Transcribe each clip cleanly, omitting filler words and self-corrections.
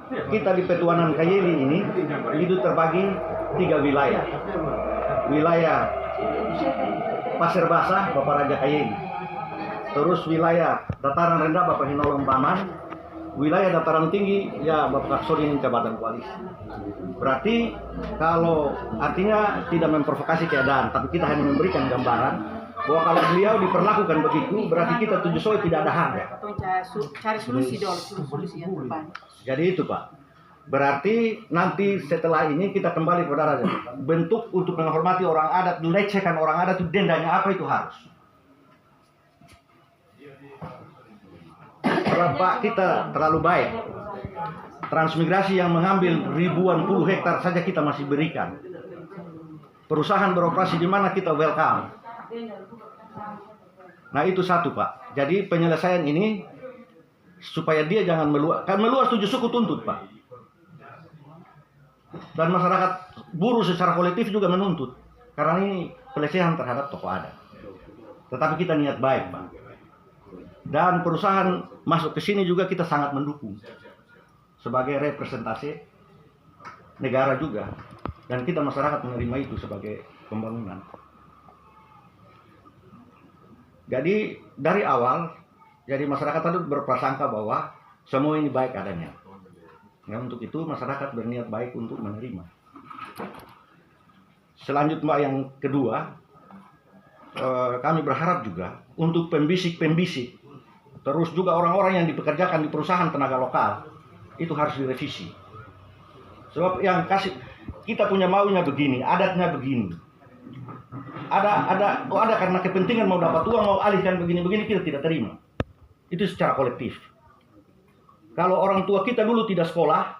kita di Petuanan Kayeli ini itu terbagi 3 wilayah. Wilayah Pasir Basah Bapak Raja Kayeli. Terus wilayah dataran rendah Bapak Hinolong Baman. Wilayah dataran tinggi ya Bapak Sodin Jabatan Koalisi. Berarti kalau artinya tidak memprovokasi keadaan, tapi kita hanya memberikan gambaran bahwa kalau beliau diperlakukan begitu, berarti kita tujuh soal tidak ada harga. Atau cari solusi dulu, solusi yang terbaik. Jadi itu Pak. Berarti nanti setelah ini kita kembali kepada raja. Bentuk untuk menghormati orang adat, melecehkan orang adat itu dendanya apa itu harus. Bapak kita terlalu baik. Transmigrasi yang mengambil ribuan puluh hektar saja kita masih berikan. Perusahaan beroperasi di mana kita welcome. Nah itu satu Pak. Jadi penyelesaian ini supaya dia jangan meluas. Kan meluas 7 suku tuntut Pak. Dan masyarakat buruh secara kolektif juga menuntut. Karena ini pelecehan terhadap tokoh adat. Tetapi kita niat baik Pak. Dan perusahaan masuk ke sini juga kita sangat mendukung. Sebagai representasi negara juga. Dan kita masyarakat menerima itu sebagai pembangunan. Jadi dari awal, jadi masyarakat itu berprasangka bahwa semua ini baik adanya. Ya, untuk itu masyarakat berniat baik untuk menerima. Selanjutnya yang kedua, kami berharap juga untuk pembisik-pembisik, terus juga orang-orang yang dipekerjakan di perusahaan tenaga lokal, itu harus direvisi. Sebab yang kita punya maunya begini, adatnya begini. Ada karena kepentingan mau dapat uang, mau alihkan begini-begini, kita tidak terima. Itu secara kolektif. Kalau orang tua kita dulu tidak sekolah,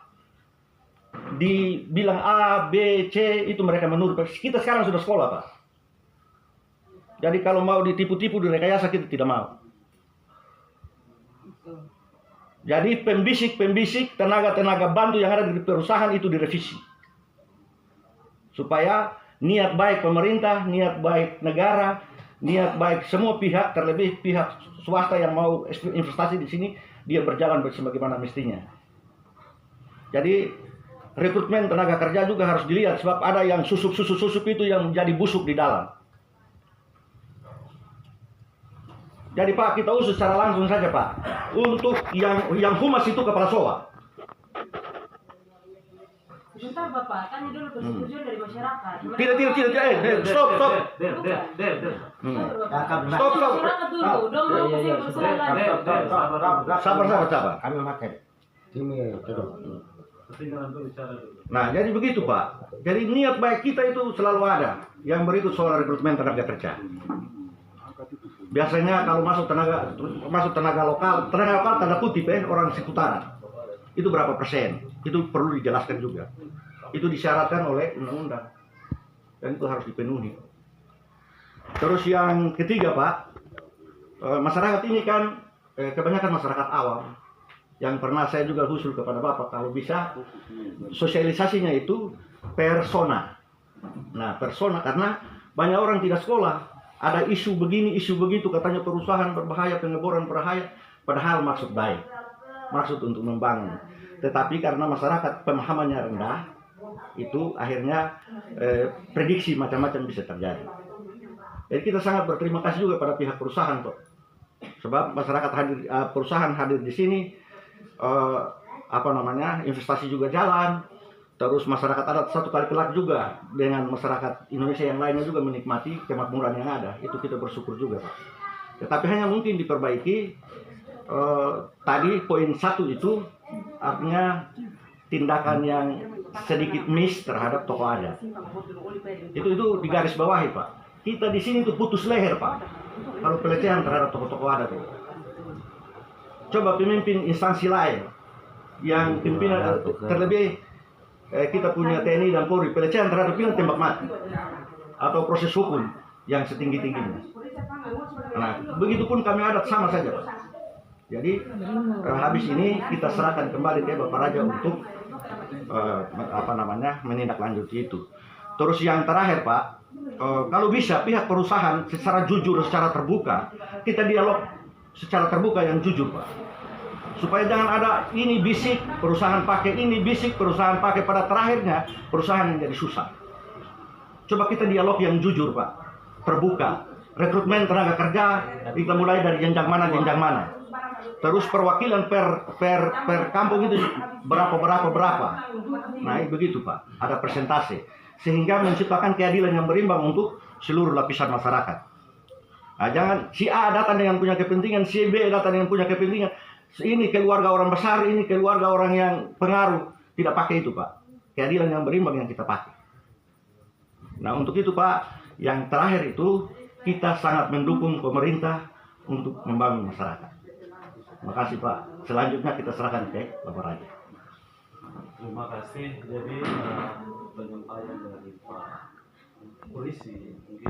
dibilang A, B, C, itu mereka menurut. Kita sekarang sudah sekolah Pak. Jadi kalau mau ditipu-tipu, direkayasa, kita tidak mau. Jadi pembisik-pembisik, tenaga-tenaga bantu yang ada di perusahaan itu direvisi. Supaya niat baik pemerintah, niat baik negara, niat baik semua pihak, terlebih pihak swasta yang mau investasi di sini, dia berjalan sebagaimana mestinya. Jadi rekrutmen tenaga kerja juga harus dilihat, sebab ada yang susup itu yang menjadi busuk di dalam. Jadi Pak, kita usus secara langsung saja Pak. Untuk yang humas itu kepala SOA. Sebentar Bapak, kan dulu persetujuan dari masyarakat. Tidak, stop. Stop. Stop. Sabar. Kami memakai. Nah, jadi begitu Pak. Jadi niat baik kita itu selalu ada. Yang berikut soal rekrutmen tenaga kerja. Biasanya kalau masuk tenaga lokal tanda kutip orang sekutaran. Itu berapa persen? Itu perlu dijelaskan juga. Itu disyaratkan oleh undang-undang. Dan itu harus dipenuhi. Terus yang ketiga Pak, masyarakat ini kan kebanyakan masyarakat awam. Yang pernah saya juga usul kepada Bapak, kalau bisa sosialisasinya itu persona. Nah persona, karena banyak orang tidak sekolah. Ada isu begini, isu begitu, katanya perusahaan berbahaya, pengeboran berbahaya. Padahal maksud baik. Maksud untuk membangun. Tetapi karena masyarakat pemahamannya rendah, itu akhirnya prediksi macam-macam bisa terjadi. Jadi kita sangat berterima kasih juga pada pihak perusahaan kok. Sebab masyarakat perusahaan hadir di sini, investasi juga jalan. Terus masyarakat adat satu kali kelak juga dengan masyarakat Indonesia yang lainnya juga menikmati kemakmuran yang ada. Itu kita bersyukur juga Pak. Tetapi hanya mungkin diperbaiki. Tadi poin 1 itu artinya tindakan yang sedikit miss terhadap tokoh adat. Itu digaris bawahi Pak. Kita di sini tuh putus leher Pak. Kalau pelecehan terhadap tokoh-tokoh adat. Coba pemimpin instansi lain yang pimpinan terlebih kita punya TNI dan Polri, pelecehan terhadap pimpinan tembak mati atau proses hukum yang setinggi-tingginya. Nah, begitupun kami adat sama saja Pak. Jadi habis ini kita serahkan kembali ke Bapak Raja untuk menindaklanjuti itu. Terus yang terakhir Pak, kalau bisa pihak perusahaan secara jujur, secara terbuka, kita dialog secara terbuka yang jujur Pak. Supaya jangan ada ini bisik, perusahaan pakai ini bisik, perusahaan pakai, pada terakhirnya perusahaan yang jadi susah. Coba kita dialog yang jujur, Pak, terbuka. Rekrutmen tenaga kerja kita mulai dari jenjang mana, terus perwakilan per kampung itu berapa. Nah, begitu, Pak, ada persentase sehingga menciptakan keadilan yang berimbang untuk seluruh lapisan masyarakat. Nah, jangan si A datang dengan punya kepentingan, si B datang dengan punya kepentingan. Ini keluarga orang besar, ini keluarga orang yang pengaruh. Tidak pakai itu, Pak. Keadilan yang berimbang yang kita pakai. Nah, untuk itu, Pak, yang terakhir itu kita sangat mendukung pemerintah untuk membangun masyarakat. Terima kasih, Pak. Selanjutnya kita serahkan ke Bapak Raja. Terima kasih. Jadi penyampaian dari Pak Polisi mungkin